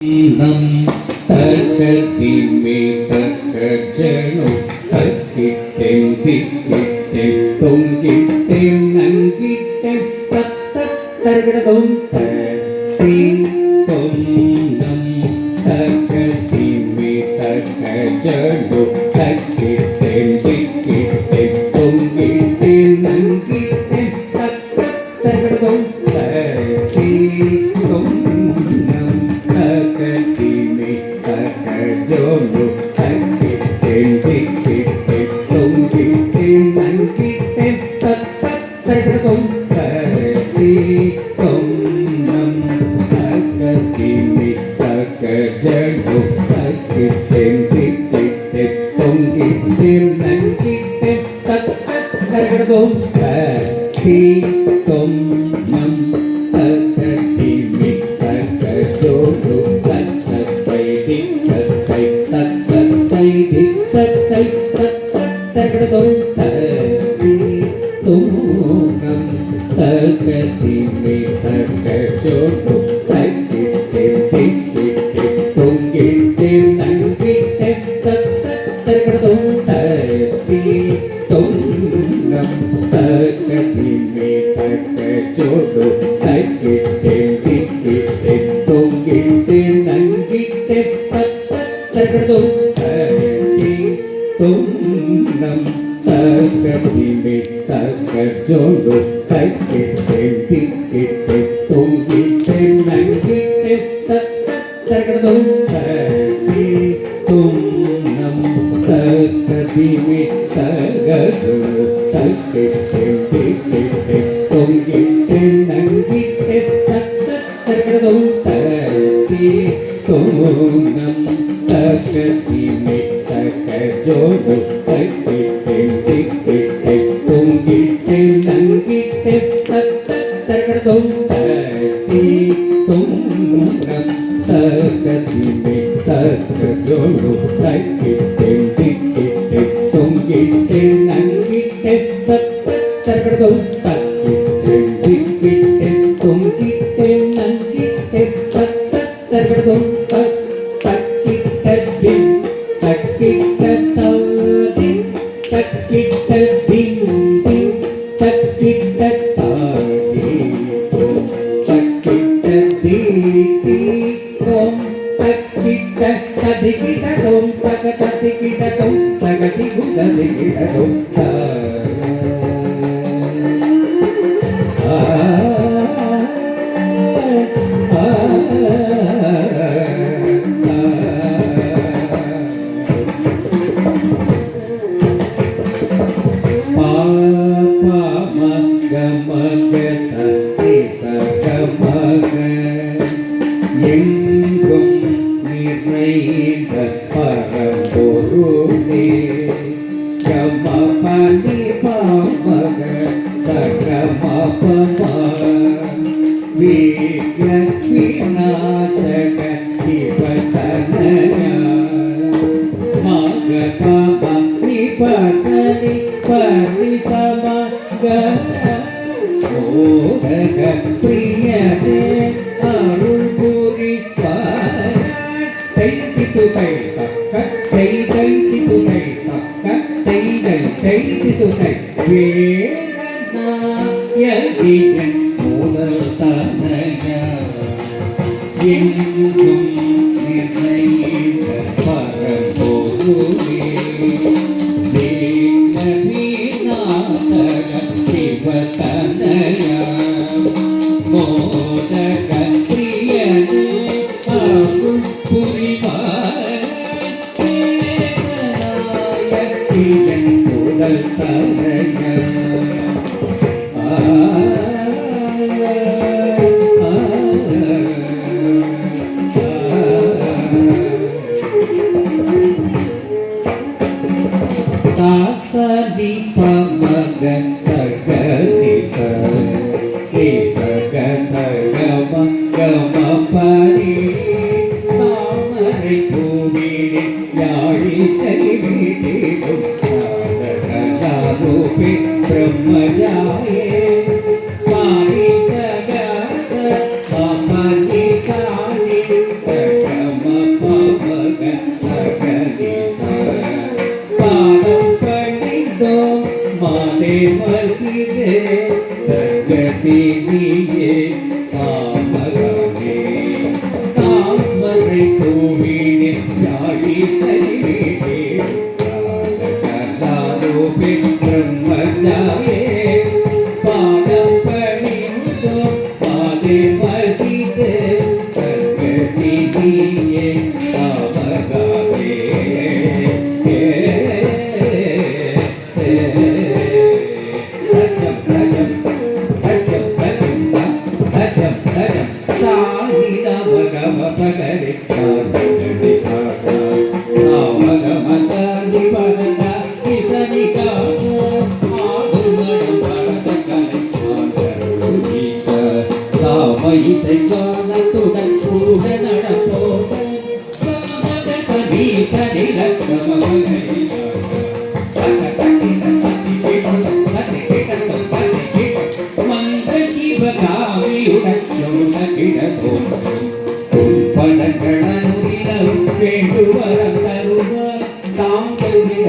நம் தகதிமே தகஜனோ தக்கிட்டேன் திக்கிட்டேன் தொங்கிட்டேன் நங்கிட்டேன் தத்தத்தருகிடதும் தீ தொம் நம் தகதிமே தகஜனோ தக்கிட்டேன் திக்கிட்டேன் தொங்கிட்டேன் நங்கிட்டேன் தத்தத்தருகிடதும் தீ தொம் தகதிமே தகஜோனோ தக்கிட்டேன் திக்கிட்டேன் தொங்கிட்டேன் நங்கிட்டேன் தத்தத்தருகிடதும் தீ தொம் நம் தகதிமே தகஜனோ தக்கிட்டேன் திக்கிட்டேன் தொங்கிட்டேன் நங்கிட்டேன் தத்தத்தருகிடதும் தீ தொம் நம் தகதிமே தகஜோனோ தத்தத்தை தித்தத்தை தத்தத்தை தித்தத்தை தத்தத்தருகிடதும் தீ தொம் நம் தகதிமே தகஜோனோ தக்கிட்டேன் திக்கிட்டேன் தொங்கிட்டேன் நங்கிட்டேன் தத்தத்தருகிடதும் தீ தொம் நம் தகதிமே தகஜோனோ தக்கிட்டேன் திக்கிட்டேன் தொங்கிட்டேன் நங்கிட்டேன் தத்தத்தருகிடதும் தீ தொம் நம் தகதிமே தகஜோனோ தக்கிட்டேன் திக்கிட்டேன் தொங்கிட்டேன் நங்கிட்டேன் தத்தத்தருகிடதும் தீ தொம் நம் தகதிமே தகஜோனோ தக்கிட்டேன் திக்கிட்டேன் தொங்கிட்டேன் நங்கிட்டேன் தத்தத்தருகிடதும் தீ தொம் நம் தகதிமே தகஜோனோ தக்கிட்டேன் திக்கிட்டேன் தொங்கிட்டேன் நங்கிட்டேன் தத்தத்தருகிடதும் தீ தொம் நம் தகதிமே தகஜோனோ தக்கிட்டேன் திக்கிட்டேன் தொங்கிட்டேன் நங்கிட்டேன் தத்தத்தருகிடதும் தக்கிட்டேன் திக்கிட்டேன் தொங்கிட்டேன் நங்கிட்டேன் தத்தத்தருகிடதும் தக்கிட்டதின் தக்கிட்டதாதின் தக்கிட்டதின் தின் தக்கிட்டதாதி தக்கிட்டதீதி தொம் தக்கிட்டதிகிடதும் தகததிகிடதும் தகதிகுததிகிடதும் எங்கும் நிறைந்த பரம்பொருளே கமபனி பாமக சகமபமா வீய விநாசக சிவதனயா மகபம நிபசனி பரிசமக ஓதக பிரியதே அருள் புரிப்பாய் தைத்திதுதை தக்க தைத்திதுதை தக்க தைத்திதுதை வேதநாயகியன் முதல் தனயா எங்கும் நிறைந்த பரம்பொருளே வேத விநாசக சிவதனயா மோதக பிரியனே அருள் புரிவாய் வேதநாயகியன் முதல் தனயா மகிழே சர்க்கத்தினியே சாமகமே தாமரை பூவினே யாழி சரிவினே ராககலாரூபே பிரம்மஜாயே பாதம் பணிந்தோ பாதே மகிழே சர்க்கத்தினியே சாமகமே இசைக்கானத்துடன் கூட நடப்போம் வேண்டுவரம் தருவார் தாம் கிட